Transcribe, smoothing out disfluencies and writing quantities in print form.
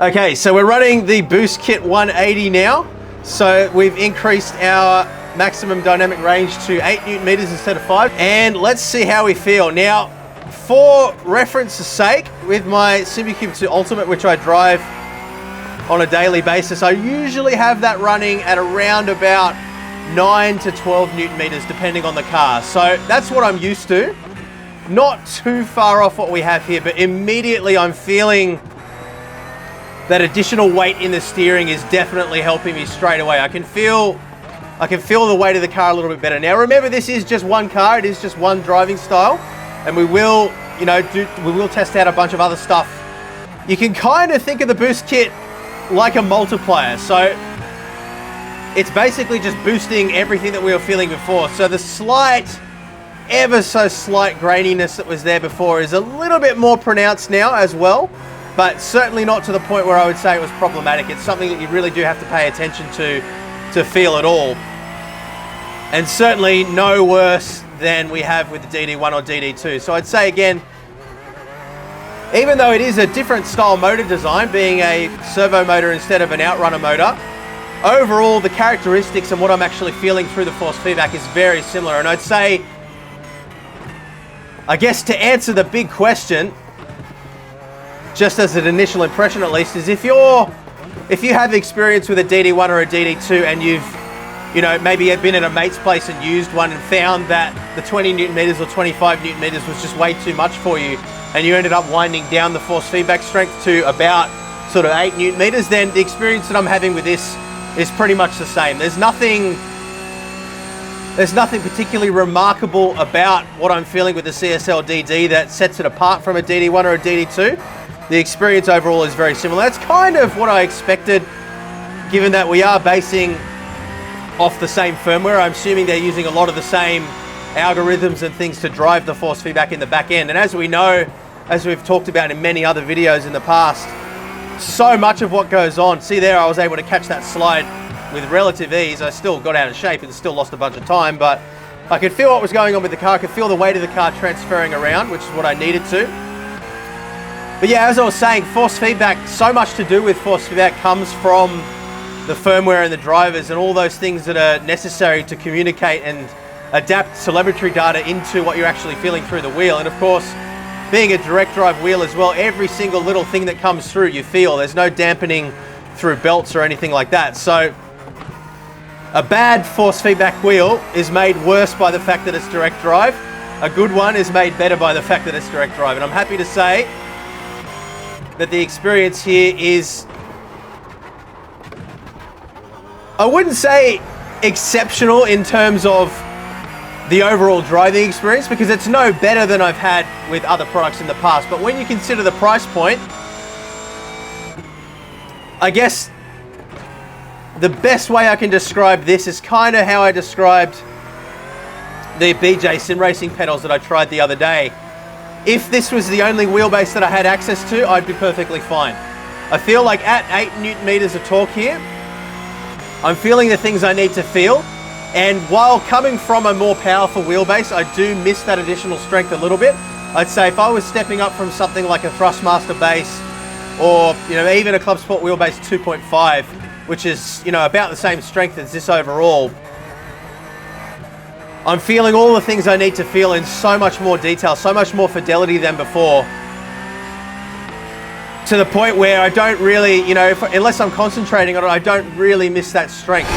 Okay, so we're running the Boost Kit 180 now. So we've increased our maximum dynamic range to 8 Newton meters instead of 5. And let's see how we feel. Now, for reference's sake, with my SimbiCube 2 Ultimate, which I drive on a daily basis, I usually have that running at around about 9 to 12 Newton meters, depending on the car. So that's what I'm used to. Not too far off what we have here, but immediately I'm feeling that additional weight in the steering is definitely helping me straight away. I can feel the weight of the car a little bit better. Now remember, this is just one car, it is just one driving style, and we will, we will test out a bunch of other stuff. You can kind of think of the Boost Kit like a multiplier. So it's basically just boosting everything that we were feeling before. So the slight, ever so slight graininess that was there before is a little bit more pronounced now as well, but certainly not to the point where I would say it was problematic. It's something that you really do have to pay attention to feel at all. And certainly no worse than we have with the DD1 or DD2. So I'd say again, even though it is a different style motor design, being a servo motor instead of an outrunner motor, overall the characteristics and what I'm actually feeling through the force feedback is very similar. And I'd say, I guess to answer the big question, just as an initial impression at least, is if you have experience with a DD1 or a DD2 and you've maybe been at a mate's place and used one and found that the 20 Newton meters or 25 Newton meters was just way too much for you, and you ended up winding down the force feedback strength to about sort of 8 Newton meters, then the experience that I'm having with this is pretty much the same. There's nothing particularly remarkable about what I'm feeling with the CSL DD that sets it apart from a DD1 or a DD2. The experience overall is very similar. That's kind of what I expected, given that we are basing off the same firmware. I'm assuming they're using a lot of the same algorithms and things to drive the force feedback in the back end. And as we know, as we've talked about in many other videos in the past, so much of what goes on. See there, I was able to catch that slide with relative ease. I still got out of shape and still lost a bunch of time, but I could feel what was going on with the car. I could feel the weight of the car transferring around, which is what I needed to. But yeah, as I was saying, force feedback, so much to do with force feedback comes from the firmware and the drivers and all those things that are necessary to communicate and adapt telemetry data into what you're actually feeling through the wheel. And of course, being a direct drive wheel as well, every single little thing that comes through you feel. There's no dampening through belts or anything like that. So a bad force feedback wheel is made worse by the fact that it's direct drive. A good one is made better by the fact that it's direct drive. And I'm happy to say that the experience here is, I wouldn't say exceptional in terms of the overall driving experience, because it's no better than I've had with other products in the past. But when you consider the price point, I guess the best way I can describe this is kind of how I described the BJ Sim Racing pedals that I tried the other day. If this was the only wheelbase that I had access to, I'd be perfectly fine. I feel like at 8 Newton meters of torque here, I'm feeling the things I need to feel. And while coming from a more powerful wheelbase, I do miss that additional strength a little bit. I'd say if I was stepping up from something like a Thrustmaster base, or even a Club Sport wheelbase 2.5, which is about the same strength as this overall, I'm feeling all the things I need to feel in so much more detail, so much more fidelity than before, to the point where I don't really, unless I'm concentrating on it, I don't really miss that strength.